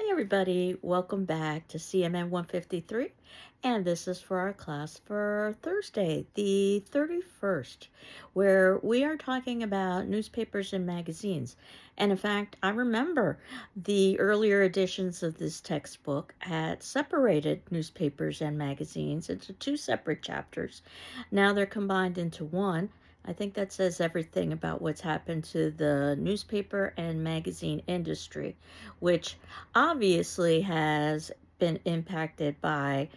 Hi, everybody. Welcome back to CMN 153. And this is for our class for Thursday, the 31st, where we are talking about newspapers and magazines. And in fact, I remember the earlier editions of this textbook had separated newspapers and magazines into two separate chapters. Now they're combined into one. I think that says everything about what's happened to the newspaper and magazine industry, which obviously has been impacted by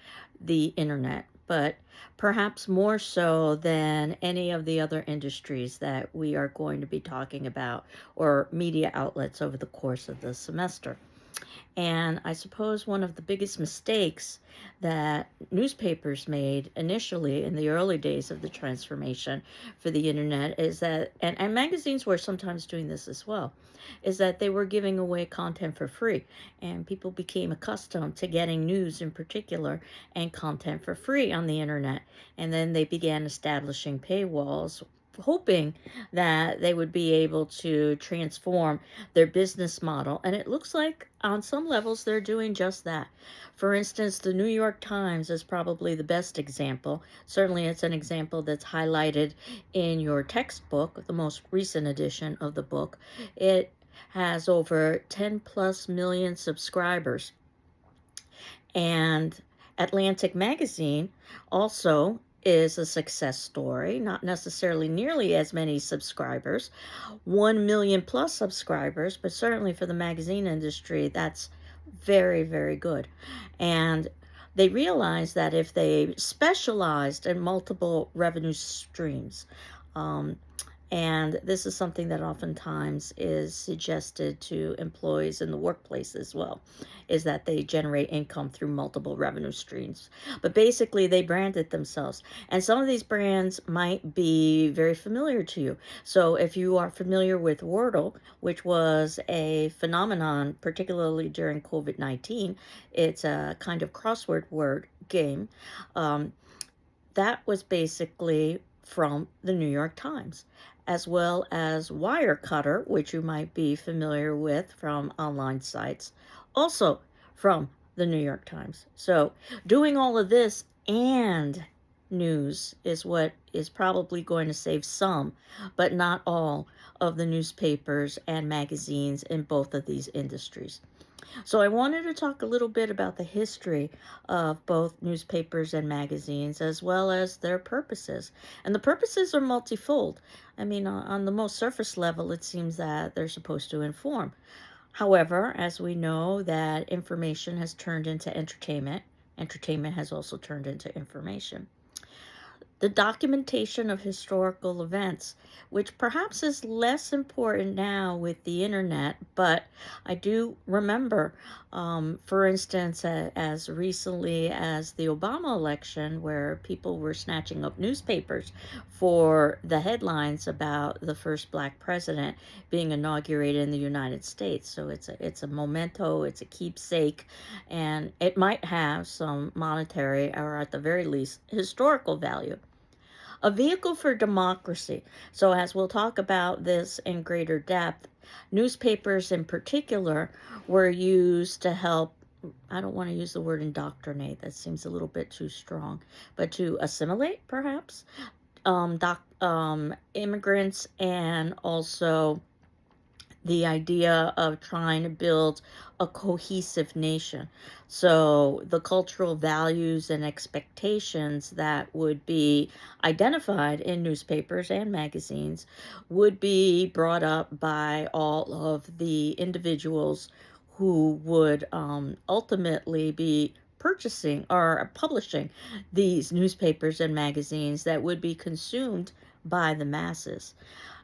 the internet, but perhaps more so than any of the other industries that we are going to be talking about or media outlets over the course of the semester. And I suppose one of the biggest mistakes that newspapers made initially in the early days of the transformation for the internet is that, and magazines were sometimes doing this as well, is that they were giving away content for free. And people became accustomed to getting news in particular and content for free on the internet. And then they began establishing paywalls, hoping that they would be able to transform their business model. And it looks like on some levels they're doing just that. For instance, the New York Times is probably the best example. Certainly, it's an example that's highlighted in your textbook, the most recent edition of the book. It has over 10 plus million subscribers. And Atlantic Magazine also is a success story, not necessarily nearly as many subscribers, 1 million plus subscribers, but certainly for the magazine industry, that's very, very good. And they realized that if they specialized in multiple revenue streams, um, and this is something that oftentimes is suggested to employees in the workplace as well, is that they generate income through multiple revenue streams. But basically, they branded themselves. And some of these brands might be very familiar to you. So if you are familiar with Wordle, which was a phenomenon, particularly during COVID-19, it's a kind of crossword word game. Um, that was basically from the New York Times, as well as Wirecutter, which you might be familiar with from online sites, also from the New York Times. So, doing all of this and news is what is probably going to save some, but not all, of the newspapers and magazines in both of these industries. So I wanted to talk a little bit about the history of both newspapers and magazines, as well as their purposes. And the purposes are multifold. I mean, on the most surface level, it seems that they're supposed to inform. However, as we know that information has turned into entertainment, entertainment has also turned into information. The documentation of historical events, which perhaps is less important now with the internet, but I do remember, for instance, as recently as the Obama election, where people were snatching up newspapers for the headlines about the first black president being inaugurated in the United States. So it's a memento, it's a keepsake, and it might have some monetary or at the very least historical value. A vehicle for democracy. So, as we'll talk about this in greater depth, newspapers in particular were used to help. I don't want to use the word indoctrinate, that seems a little bit too strong, but to assimilate, perhaps, immigrants, and also the idea of trying to build a cohesive nation. So the cultural values and expectations that would be identified in newspapers and magazines would be brought up by all of the individuals who would ultimately be purchasing or publishing these newspapers and magazines that would be consumed by the masses.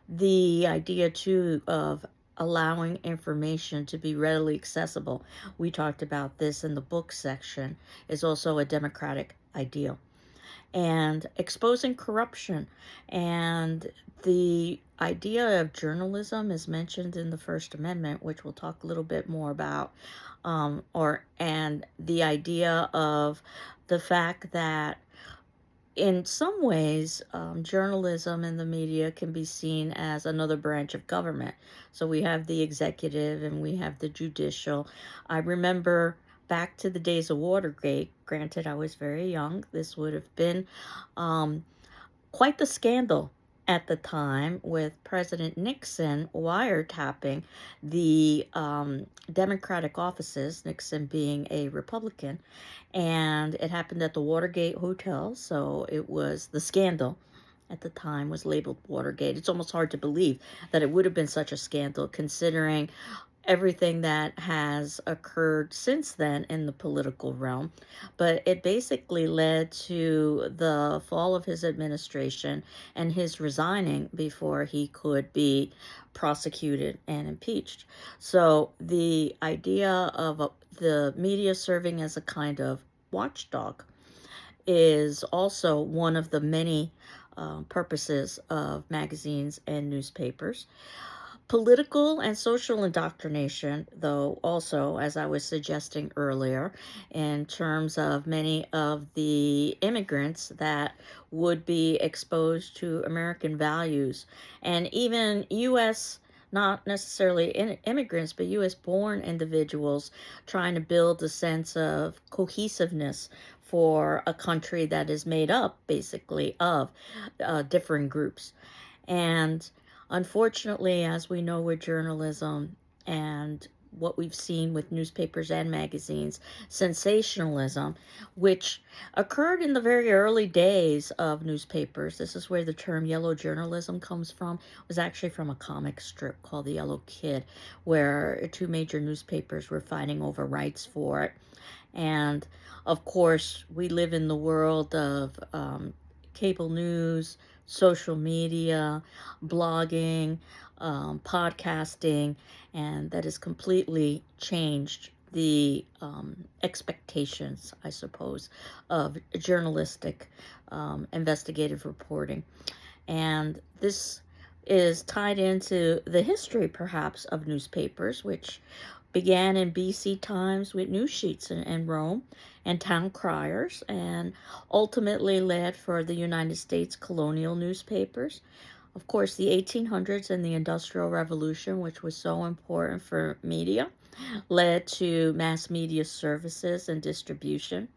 The idea too of allowing information to be readily accessible, we talked about this in the book section, is also a democratic ideal. And exposing corruption, and the idea of journalism is mentioned in the First Amendment, which we'll talk a little bit more about, or and the idea of the fact that in some ways, journalism and the media can be seen as another branch of government. So we have the executive and we have the judicial. I remember back to the days of Watergate. Granted, I was very young. This would have been um, quite the scandal at the time with President Nixon wiretapping the Democratic offices, Nixon being a Republican, and it happened at the Watergate Hotel, so it was the scandal at the time was labeled Watergate. It's almost hard to believe that it would have been such a scandal considering everything that has occurred since then in the political realm. But it basically led to the fall of his administration and his resigning before he could be prosecuted and impeached. So the idea of the media serving as a kind of watchdog is also one of the many purposes of magazines and newspapers. Political and social indoctrination, though, also, as I was suggesting earlier, in terms of many of the immigrants that would be exposed to American values, and even U.S., not necessarily immigrants, but U.S. born individuals trying to build a sense of cohesiveness for a country that is made up basically of different groups. And unfortunately, as we know with journalism and what we've seen with newspapers and magazines, sensationalism, which occurred in the very early days of newspapers. This is where the term yellow journalism comes from. It was actually from a comic strip called The Yellow Kid, where two major newspapers were fighting over rights for it. And of course, we live in the world of cable news, social media, blogging, podcasting, and that has completely changed the expectations, I suppose, of journalistic investigative reporting. And this is tied into the history, perhaps, of newspapers, which began in BC times with news sheets in Rome and town criers, and ultimately led for the United States colonial newspapers. Of course, the 1800s and the Industrial Revolution, which was so important for media, led to mass media services and distribution.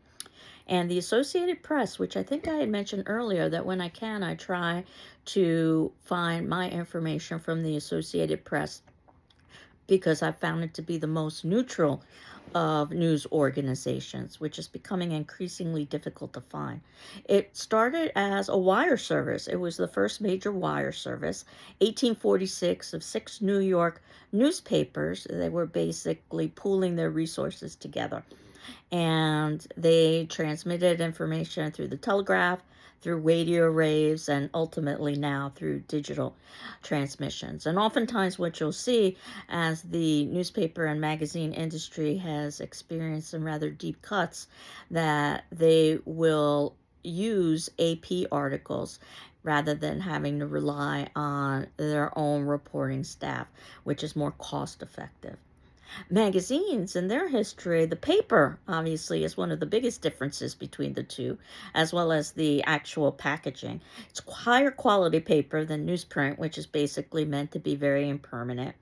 And the Associated Press, which I think I had mentioned earlier, that when I can, I try to find my information from the Associated Press because I found it to be the most neutral of news organizations, which is becoming increasingly difficult to find. It started as a wire service. It was the first major wire service, 1846, of 6 New York newspapers. They were basically pooling their resources together, and they transmitted information through the telegraph, through radio waves, and ultimately now through digital transmissions. And oftentimes, what you'll see as the newspaper and magazine industry has experienced some rather deep cuts, that they will use AP articles rather than having to rely on their own reporting staff, which is more cost effective. Magazines and their history, the paper obviously is one of the biggest differences between the two, as well as the actual packaging. It's higher quality paper than newsprint, which is basically meant to be very impermanent.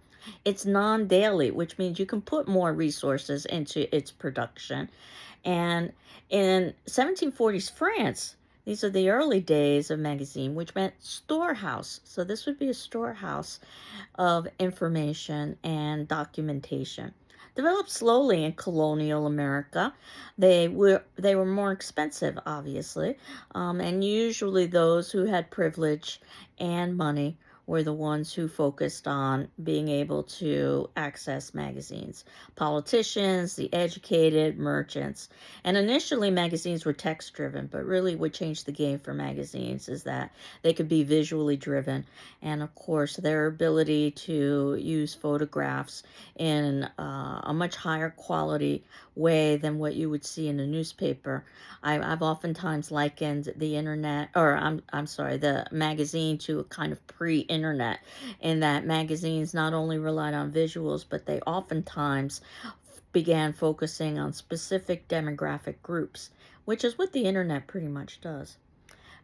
It's non daily, which means you can put more resources into its production. And in 1740s France, these are the early days of magazine, which meant storehouse. So this would be a storehouse of information and documentation. Developed slowly in colonial America, they were more expensive, obviously, and usually those who had privilege and money were the ones who focused on being able to access magazines. Politicians, the educated, merchants. And initially, magazines were text driven, but really what changed the game for magazines is that they could be visually driven. And of course, their ability to use photographs in a much higher quality way than what you would see in a newspaper. I've oftentimes likened the internet, or I'm sorry, the magazine to a kind of pre-internet, in that magazines not only relied on visuals, but they oftentimes began focusing on specific demographic groups, which is what the internet pretty much does.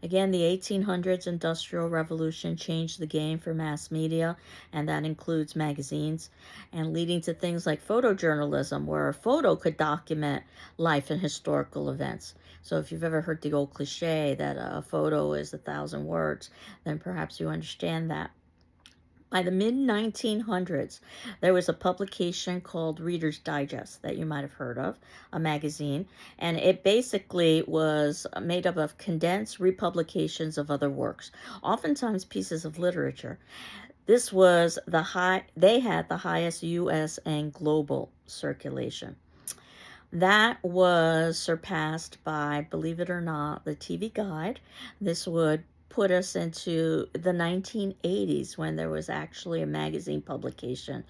Again, the 1800s Industrial Revolution changed the game for mass media, and that includes magazines, and leading to things like photojournalism, where a photo could document life and historical events. So if you've ever heard the old cliche that a photo is 1,000 words, then perhaps you understand that. By the mid 1900s, there was a publication called Reader's Digest that you might have heard of, a magazine, and it basically was made up of condensed republications of other works, oftentimes pieces of literature. This was they had the highest US and global circulation. That was surpassed by, believe it or not, the TV Guide. This would put us into the 1980s when there was actually a magazine publication.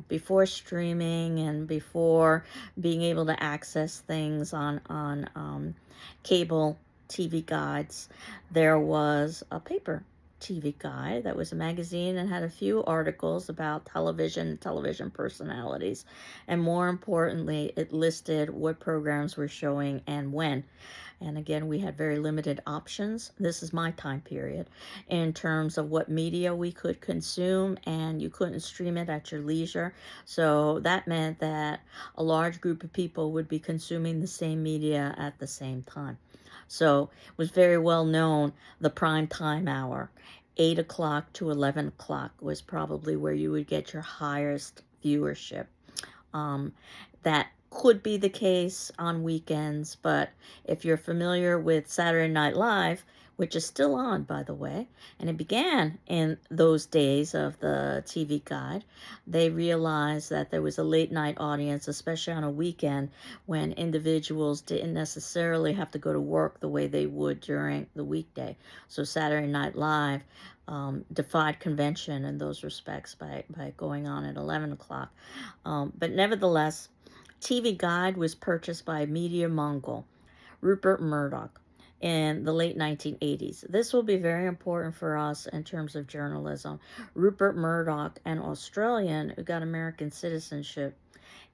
Before streaming and before being able to access things on cable TV guides, there was a paper TV Guide that was a magazine and had a few articles about television and television personalities. And more importantly, it listed what programs were showing and when. And again, we had very limited options. This is my time period in terms of what media we could consume, and you couldn't stream it at your leisure. So that meant that a large group of people would be consuming the same media at the same time. So it was very well known, the prime time hour, 8 o'clock to 11 o'clock was probably where you would get your highest viewership. Um, that could be the case on weekends, but if you're familiar with Saturday Night Live, which is still on, by the way, and it began in those days of the TV Guide, they realized that there was a late night audience, especially on a weekend when individuals didn't necessarily have to go to work the way they would during the weekday. So Saturday Night Live defied convention in those respects by going on at 11 o'clock. But nevertheless, TV Guide was purchased by media mogul Rupert Murdoch in the late 1980s. This will be very important for us in terms of journalism. Rupert Murdoch, an Australian who got American citizenship,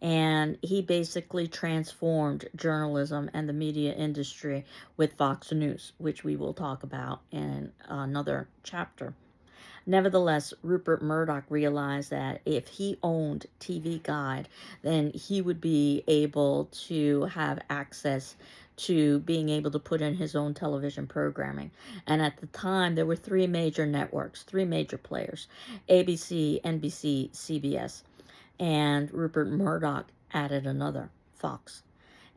and he basically transformed journalism and the media industry with Fox News, which we will talk about in another chapter. Nevertheless, Rupert Murdoch realized that if he owned TV Guide, then he would be able to have access to being able to put in his own television programming. And at the time, there were three major networks, three major players: ABC, NBC, CBS. And Rupert Murdoch added another, Fox.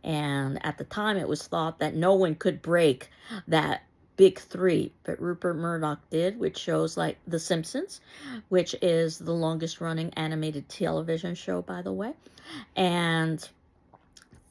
And at the time, it was thought that no one could break that big three, but Rupert Murdoch did, which shows like The Simpsons, which is the longest running animated television show, by the way. And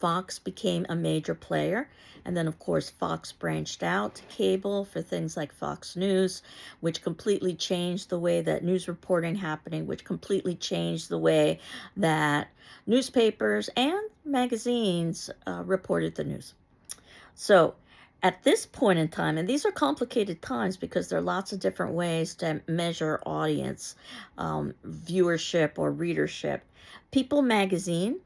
Fox became a major player. And then, of course, Fox branched out to cable for things like Fox News, which completely changed the way that news reporting happening, which completely changed the way that newspapers and magazines reported the news. So at this point in time, and these are complicated times because there are lots of different ways to measure audience, viewership, or readership. People Magazine,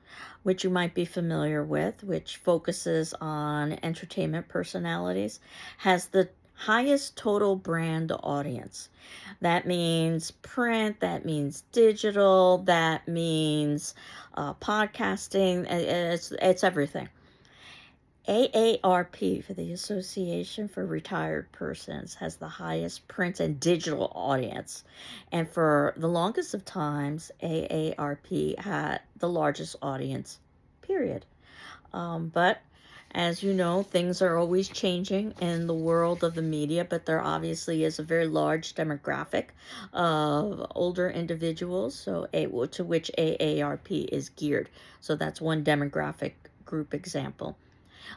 which you might be familiar with, which focuses on entertainment personalities, has the highest total brand audience. That means print, that means digital, that means podcasting, it's everything. AARP, for the Association for Retired Persons, has the highest print and digital audience. And for the longest of times, AARP had the largest audience, period. But as you know, things are always changing in the world of the media, but there obviously is a very large demographic of older individuals, so to which AARP is geared. So that's one demographic group example.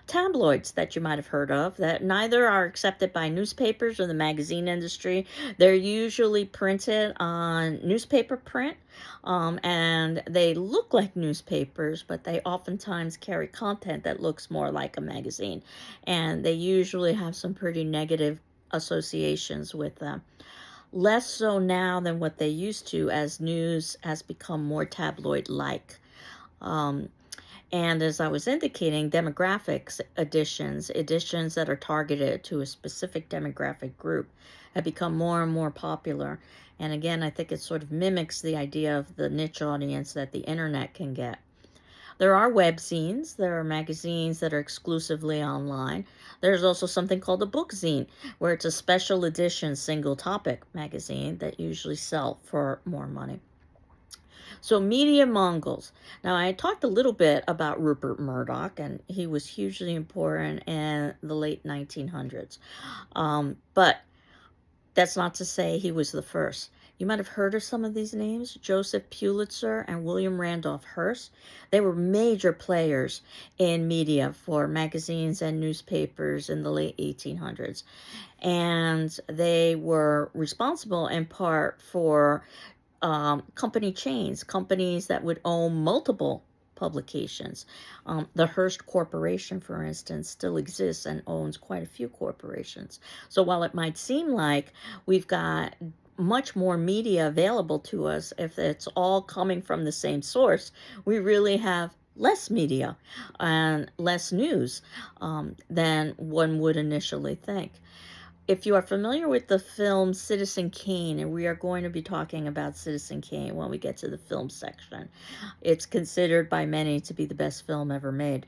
Tabloids that you might have heard of that neither are accepted by newspapers or the magazine industry. They're usually printed on newspaper print, and they look like newspapers, but they oftentimes carry content that looks more like a magazine, and they usually have some pretty negative associations with them. Less so now than what they used to, as news has become more tabloid like. Um, And as I was indicating, demographics editions that are targeted to a specific demographic group, have become more and more popular. And again, I think it sort of mimics the idea of the niche audience that the internet can get. There are webzines, there are magazines that are exclusively online. There's also something called a book zine, where it's a special edition single topic magazine that usually sell for more money. So, media Mongols. Now, I talked a little bit about Rupert Murdoch, and he was hugely important in the late 1900s. But that's not to say he was the first. You might have heard of some of these names: Joseph Pulitzer and William Randolph Hearst. They were major players in media for magazines and newspapers in the late 1800s. And they were responsible in part for company chains, companies that would own multiple publications. The Hearst Corporation, for instance, still exists and owns quite a few corporations. So while it might seem like we've got much more media available to us, if it's all coming from the same source, we really have less media and less news than one would initially think. If you are familiar with the film Citizen Kane, and we are going to be talking about Citizen Kane when we get to the film section, it's considered by many to be the best film ever made.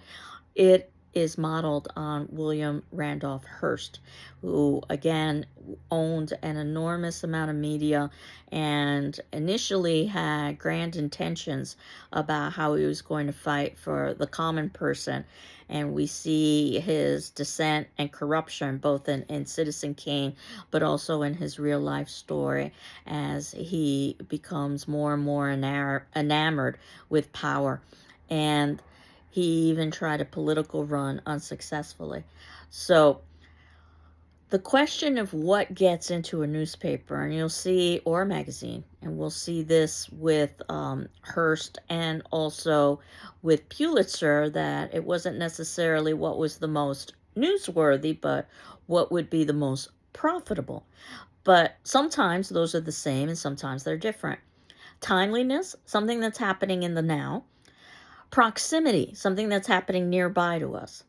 It is modeled on William Randolph Hearst, who again owned an enormous amount of media and initially had grand intentions about how he was going to fight for the common person. And we see his dissent and corruption both in Citizen Kane, but also in his real life story as he becomes more and more enamored with power. And he even tried a political run unsuccessfully. So the question of what gets into a newspaper, and you'll see, or a magazine, and we'll see this with Hearst and also with Pulitzer, that it wasn't necessarily what was the most newsworthy, but what would be the most profitable. But sometimes those are the same and sometimes they're different. Timeliness, something that's happening in the now. Proximity, something that's happening nearby to us.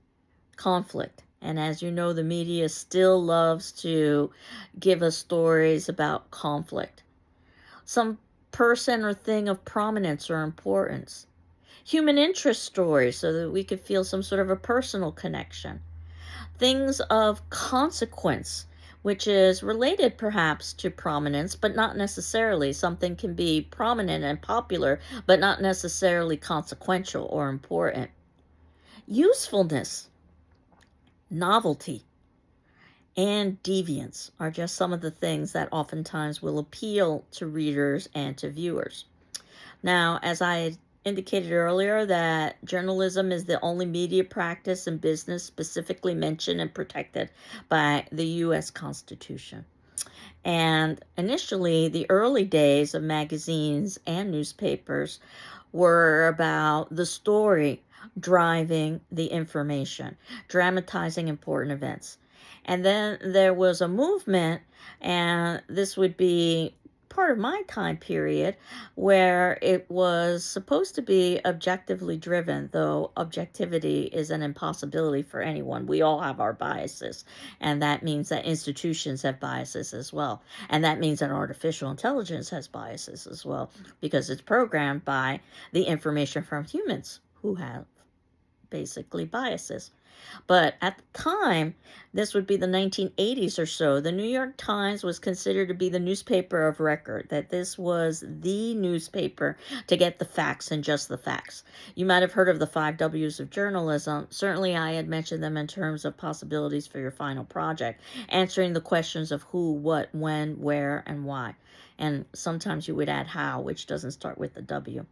Conflict. And as you know, the media still loves to give us stories about conflict. Some person or thing of prominence or importance. Human interest stories, so that we could feel some sort of a personal connection. Things of consequence, which is related perhaps to prominence, but not necessarily. Something can be prominent and popular, but not necessarily consequential or important. Usefulness, novelty, and deviance are just some of the things that oftentimes will appeal to readers and to viewers. Now, as I indicated earlier, that journalism is the only media practice in business specifically mentioned and protected by the U.S. Constitution. And initially, the early days of magazines and newspapers were about the story driving the information, dramatizing important events. And then there was a movement, and this would be part of my time period, where it was supposed to be objectively driven, though objectivity is an impossibility for anyone. We all have our biases, and that means that institutions have biases as well. And that means that artificial intelligence has biases as well, because it's programmed by the information from humans who have basically biases. But at the time, this would be the 1980s or so, the New York Times was considered to be the newspaper of record, that this was the newspaper to get the facts and just the facts. You might have heard of the 5 W's of journalism. Certainly, I had mentioned them in terms of possibilities for your final project, answering the questions of who, what, when, where, and why. And sometimes you would add how, which doesn't start with the W.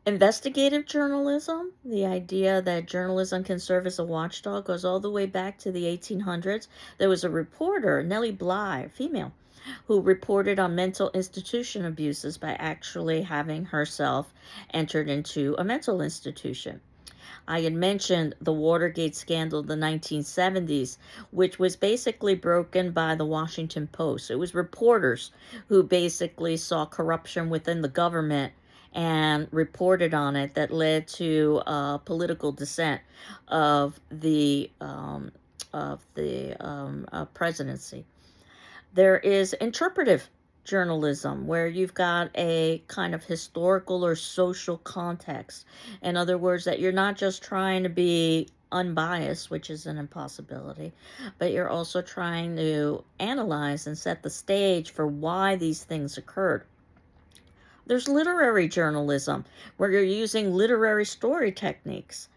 Investigative journalism, the idea that journalism can serve as a watchdog, goes all the way back to the 1800s. There was a reporter, Nellie Bly, female, who reported on mental institution abuses by actually having herself entered into a mental institution. I had mentioned the Watergate scandal of the 1970s, which was basically broken by the Washington Post. It was reporters who basically saw corruption within the government and reported on it that led to political dissent of the presidency. There is interpretive journalism, where you've got a kind of historical or social context. In other words, that you're not just trying to be unbiased, which is an impossibility, but you're also trying to analyze and set the stage for why these things occurred. There's literary journalism, where you're using literary story techniques.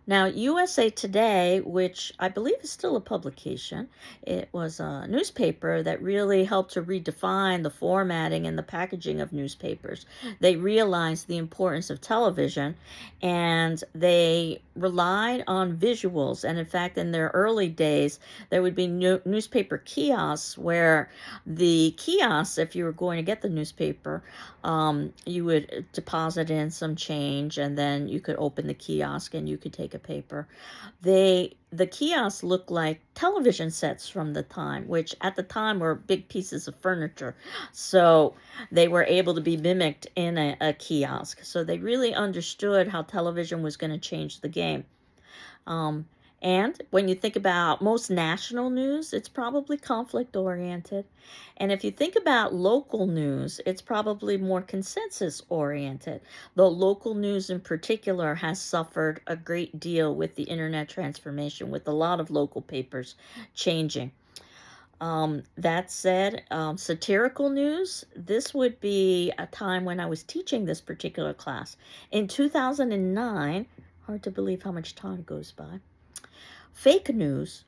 Now, USA Today, which I believe is still a publication, it was a newspaper that really helped to redefine the formatting and the packaging of newspapers. They realized the importance of television, and they relied on visuals. And in fact, in their early days, there would be newspaper kiosks, where the kiosks, if you were going to get the newspaper, you would deposit in some change, and then you could open the kiosk and you could take a paper. The kiosks looked like television sets from the time, which at the time were big pieces of furniture. So they were able to be mimicked in a kiosk. So they really understood how television was going to change the game. Um, and when you think about most national news, it's probably conflict oriented. And if you think about local news, it's probably more consensus oriented. Though local news in particular has suffered a great deal with the internet transformation, with a lot of local papers changing. That said, satirical news, this would be a time when I was teaching this particular class. In 2009, hard to believe how much time goes by, fake news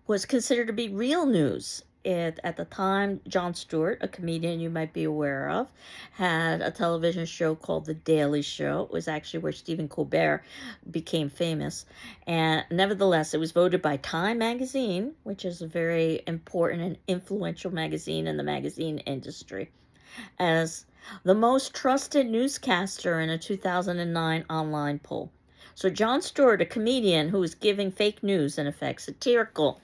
was considered to be real news. At the time, Jon Stewart, a comedian you might be aware of, had a television show called The Daily Show. It was actually where Stephen Colbert became famous. And nevertheless, it was voted by Time magazine, which is a very important and influential magazine in the magazine industry, as the most trusted newscaster in a 2009 online poll. So Jon Stewart, a comedian who was giving fake news, in effect, satirical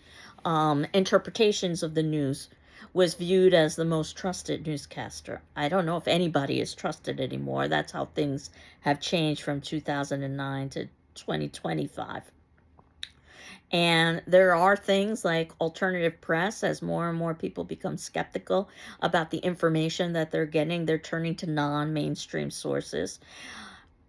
interpretations of the news, was viewed as the most trusted newscaster. I don't know if anybody is trusted anymore. That's how things have changed from 2009 to 2025. And there are things like alternative press. As more and more people become skeptical about the information that they're getting, they're turning to non-mainstream sources.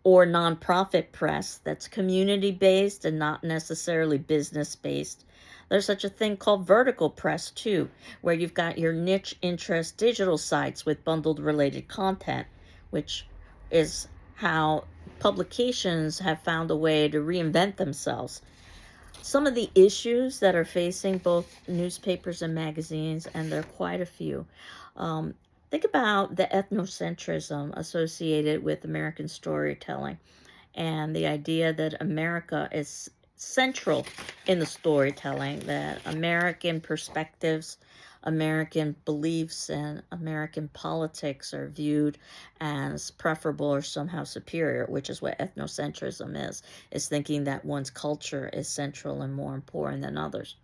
Or nonprofit press that's community-based and not necessarily business-based. There's such a thing called vertical press, too, where you've got your niche interest digital sites with bundled related content, which is how publications have found a way to reinvent themselves. Some of the issues that are facing both newspapers and magazines, and there are quite a few. Um, think about the ethnocentrism associated with American storytelling, and the idea that America is central in the storytelling, that American perspectives, American beliefs, and American politics are viewed as preferable or somehow superior, which is what ethnocentrism is thinking that one's culture is central and more important than others.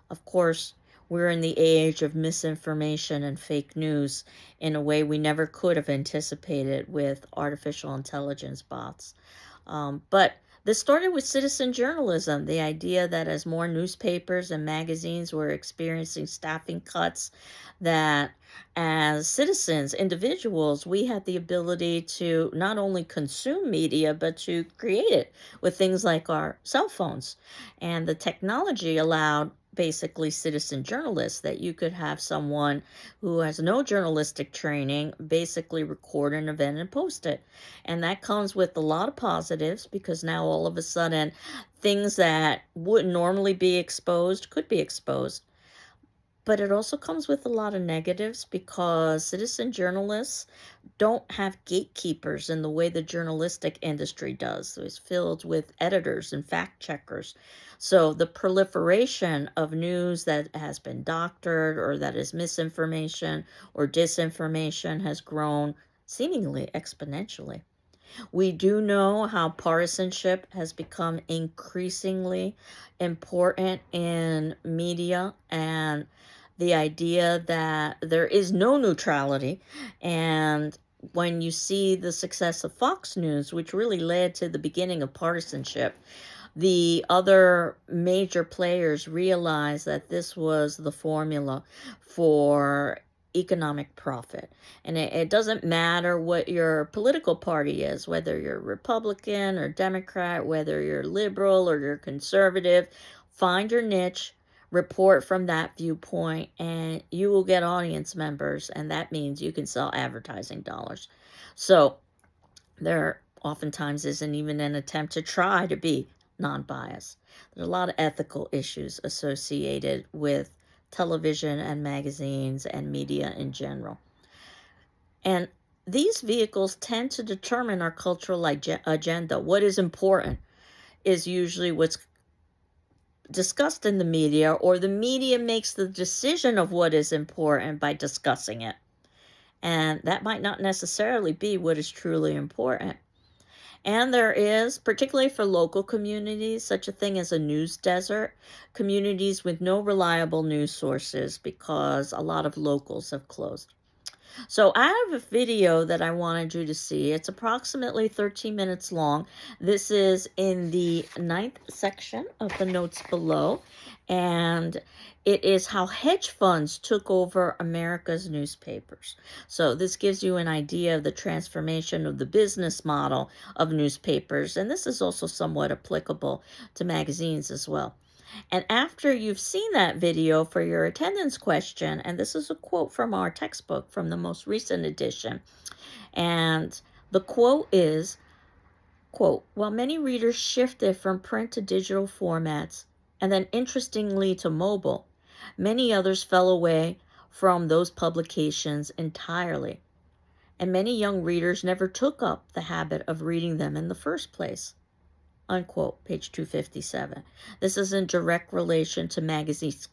Of course, we're in the age of misinformation and fake news in a way we never could have anticipated with artificial intelligence bots. But this started with citizen journalism, the idea that as more newspapers and magazines were experiencing staffing cuts, that as citizens, individuals, we had the ability to not only consume media, but to create it with things like our cell phones. And the technology allowed basically citizen journalists, that you could have someone who has no journalistic training basically record an event and post it. And that comes with a lot of positives, because now all of a sudden things that wouldn't normally be exposed could be exposed. But it also comes with a lot of negatives, because citizen journalists don't have gatekeepers in the way the journalistic industry does. It's filled with editors and fact checkers. So the proliferation of news that has been doctored, or that is misinformation or disinformation, has grown seemingly exponentially. We do know how partisanship has become increasingly important in media, and the idea that there is no neutrality, and when you see the success of Fox News, which really led to the beginning of partisanship, the other major players realized that this was the formula for economic profit. And it doesn't matter what your political party is, whether you're Republican or Democrat, whether you're liberal or you're conservative, find your niche, report from that viewpoint, and you will get audience members, and that means you can sell advertising dollars. So there oftentimes isn't even an attempt to try to be non-biased. There's a lot of ethical issues associated with television and magazines and media in general. And these vehicles tend to determine our cultural agenda. What is important is usually what's discussed in the media, or the media makes the decision of what is important by discussing it. And that might not necessarily be what is truly important. And there is, particularly for local communities, such a thing as a news desert, communities with no reliable news sources because a lot of locals have closed. So I have a video that I wanted you to see. It's approximately 13 minutes long. This is in the 9th section of the notes below. And it is how hedge funds took over America's newspapers. So this gives you an idea of the transformation of the business model of newspapers. And this is also somewhat applicable to magazines as well. And after you've seen that video for your attendance question, and this is a quote from our textbook from the most recent edition, and the quote is, quote, "While many readers shifted from print to digital formats, and then interestingly to mobile, many others fell away from those publications entirely. And many young readers never took up the habit of reading them in the first place." Unquote, page 257. This is in direct relation to magazines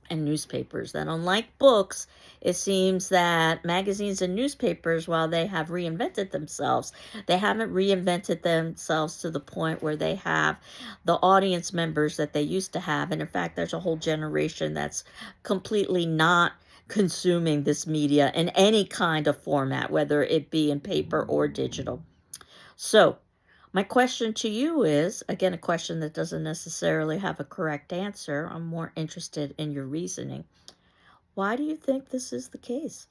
and newspapers. That unlike books, it seems that magazines and newspapers, while they have reinvented themselves, they haven't reinvented themselves to the point where they have the audience members that they used to have. And in fact, there's a whole generation that's completely not consuming this media in any kind of format, whether it be in paper or digital. So, my question to you is, again, a question that doesn't necessarily have a correct answer. I'm more interested in your reasoning. Why do you think this is the case?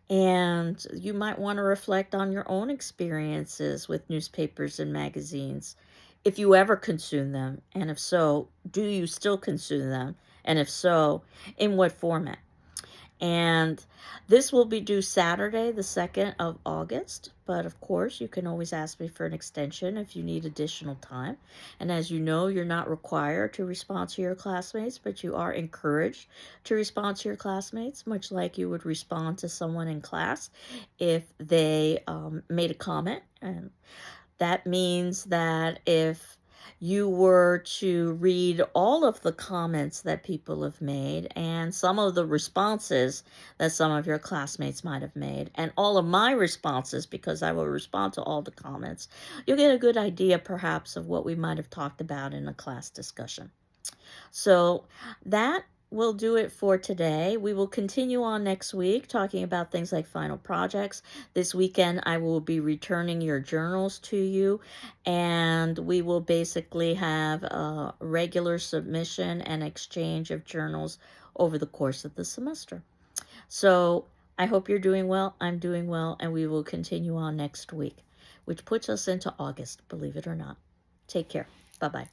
And you might want to reflect on your own experiences with newspapers and magazines, if you ever consume them. And if so, do you still consume them? And if so, in what format? And this will be due Saturday, the 2nd of August. But of course, you can always ask me for an extension if you need additional time. And as you know, you're not required to respond to your classmates, but you are encouraged to respond to your classmates, much like you would respond to someone in class if they made a comment. And that means that if you were to read all of the comments that people have made and some of the responses that some of your classmates might have made and all of my responses, because I will respond to all the comments, you'll get a good idea perhaps of what we might have talked about in a class discussion. So that will do it for today. We will continue on next week talking about things like final projects. This weekend, I will be returning your journals to you, and we will basically have a regular submission and exchange of journals over the course of the semester. So I hope you're doing well. I'm doing well, and we will continue on next week, which puts us into August, believe it or not. Take care. Bye-bye.